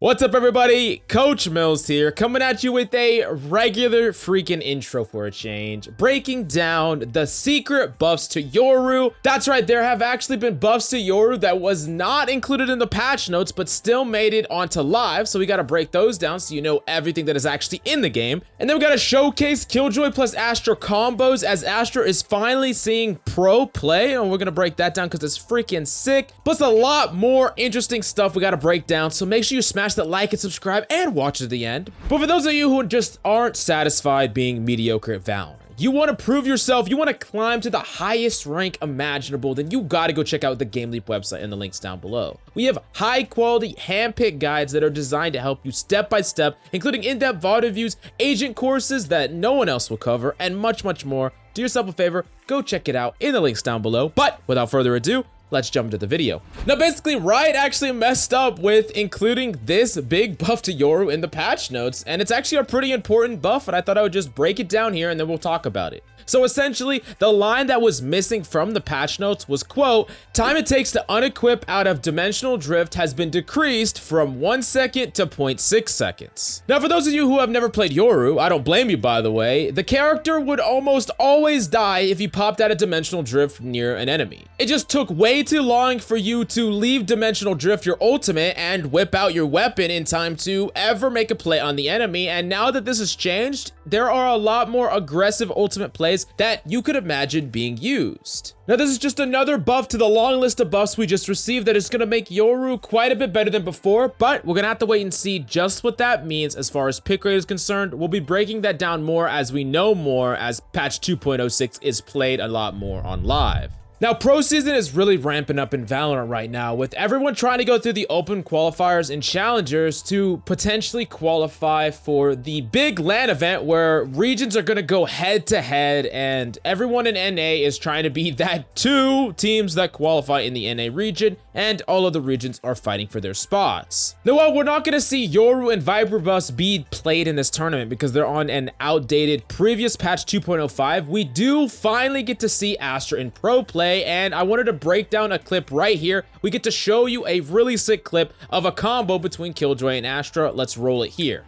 What's up, everybody? Coach Mills here, coming at you with a regular freaking intro for a change, breaking down the secret buffs to YORU. That's right, there have actually been buffs to YORU that was not included in the patch notes, but still made it onto live, so we gotta break those down so you know everything that is actually in the game. And then we gotta showcase Killjoy plus Astra combos, as Astra is finally seeing pro play, and we're gonna break that down because it's freaking sick. Plus a lot more interesting stuff we gotta break down, so make sure you smash that like and subscribe and watch to the end. But for those of you who just aren't satisfied being mediocre at Valorant, you want to prove yourself, you want to climb to the highest rank imaginable, then you got to go check out the GameLeap website and the links down below. We have high quality hand-picked guides that are designed to help you step by step, including in-depth VOD reviews, agent courses that no one else will cover, and much more. Do yourself a favor, go check it out in the links down below. But without further ado, let's jump into the video. Now, basically, Riot actually messed up with including this big buff to YORU in the patch notes, and it's actually a pretty important buff, and I thought I would just break it down here and then we'll talk about it. So essentially, the line that was missing from the patch notes was, quote, time it takes to unequip out of dimensional drift has been decreased from 1 second to 0.6 seconds. Now, for those of you who have never played YORU, I don't blame you, by the way, the character would almost always die if you popped out of dimensional drift near an enemy. It just took way too long for you to leave dimensional drift your ultimate and whip out your weapon in time to ever make a play on the enemy, and now that this has changed, there are a lot more aggressive ultimate plays that you could imagine being used. Now, this is just another buff to the long list of buffs we just received that is going to make YORU quite a bit better than before, but we're going to have to wait and see just what that means as far as pick rate is concerned. We'll be breaking that down more as we know more, as patch 2.06 is played a lot more on live. Now, pro season is really ramping up in Valorant right now, with everyone trying to go through the open qualifiers and challengers to potentially qualify for the big LAN event where regions are going to go head to head, and everyone in NA is trying to be that 2 teams that qualify in the NA region, and all of the regions are fighting for their spots. Now, while we're not going to see YORU and Viper buffs be played in this tournament because they're on an outdated previous patch 2.05, we do finally get to see Astra in pro play, and I wanted to break down a clip right here. We get to show you a really sick clip of a combo between Killjoy and Astra. Let's roll it here.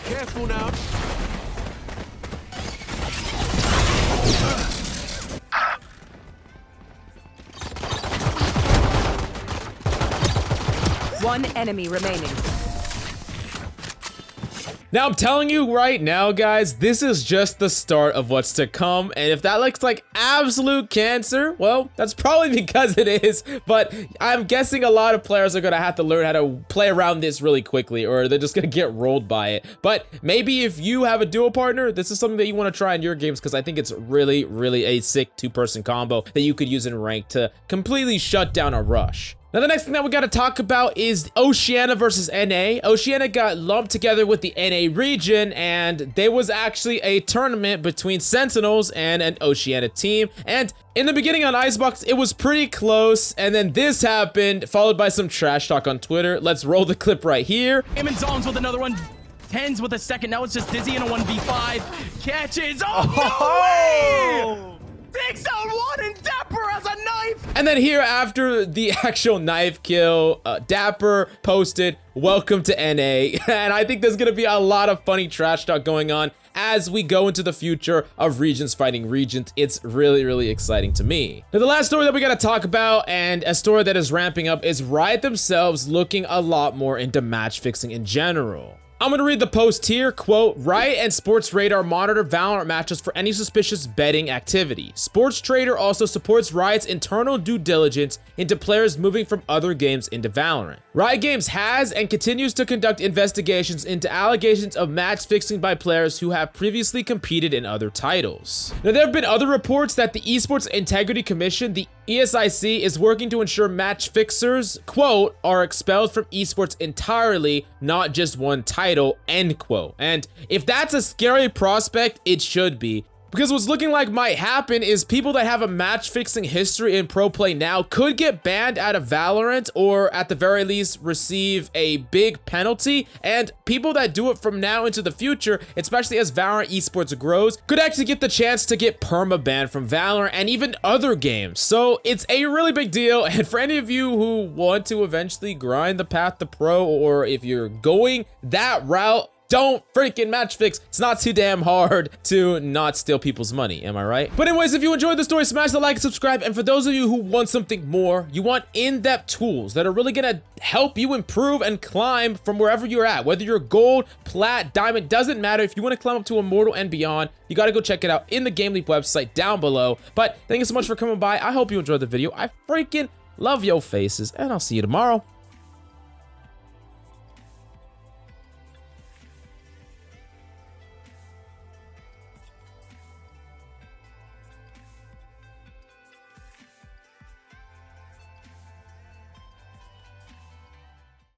Careful now. One enemy remaining. Now, I'm telling you right now, guys, this is just the start of what's to come, and if that looks like absolute cancer, well, that's probably because it is, but I'm guessing a lot of players are gonna have to learn how to play around this really quickly, or they're just gonna get rolled by it. But maybe if you have a duo partner, this is something that you want to try in your games, because I think it's really a sick 2-person combo that you could use in rank to completely shut down a rush. Now, the next thing that we got to talk about is Oceana versus NA. Oceana got lumped together with the NA region, and there was actually a tournament between Sentinels and an Oceana team. And in the beginning on Icebox, it was pretty close, and then this happened, followed by some trash talk on Twitter. Let's roll the clip right here. Him and Zones with another one. Tens with a second. Now it's just Dizzy in a 1v5. Catches. Oh, no way! Takes out one, and Dapper has a knife! And then here, after the actual knife kill, Dapper posted, "Welcome to NA." And I think there's gonna be a lot of funny trash talk going on as we go into the future of regions fighting regions. It's really exciting to me. Now, the last story that we gotta talk about, and a story that is ramping up, is Riot themselves looking a lot more into match fixing in general. I'm gonna read the post here, quote, Riot and Sports Radar monitor Valorant matches for any suspicious betting activity. Sports Trader also supports Riot's internal due diligence into players moving from other games into Valorant. Riot Games has and continues to conduct investigations into allegations of match fixing by players who have previously competed in other titles. Now, there have been other reports that the Esports Integrity Commission, the ESIC, is working to ensure match fixers, quote, are expelled from esports entirely, not just one title, end quote. And if that's a scary prospect, it should be. Because what's looking like might happen is people that have a match fixing history in pro play now could get banned out of Valorant, or at the very least receive a big penalty. And people that do it from now into the future, especially as Valorant esports grows, could actually get the chance to get perma-banned from Valorant and even other games. So it's a really big deal. And for any of you who want to eventually grind the path to pro, or if you're going that route, don't freaking match fix. It's not too damn hard to not steal people's money, am I right? But anyways, if you enjoyed the story, smash the like and subscribe. And for those of you who want something more, you want in-depth tools that are really gonna help you improve and climb from wherever you're at, whether you're gold, plat, diamond, doesn't matter. If you want to climb up to immortal and beyond, you got to go check it out in the GameLeap website down below. But thank you so much for coming by. I hope you enjoyed the video. I freaking love your faces, and I'll see you tomorrow.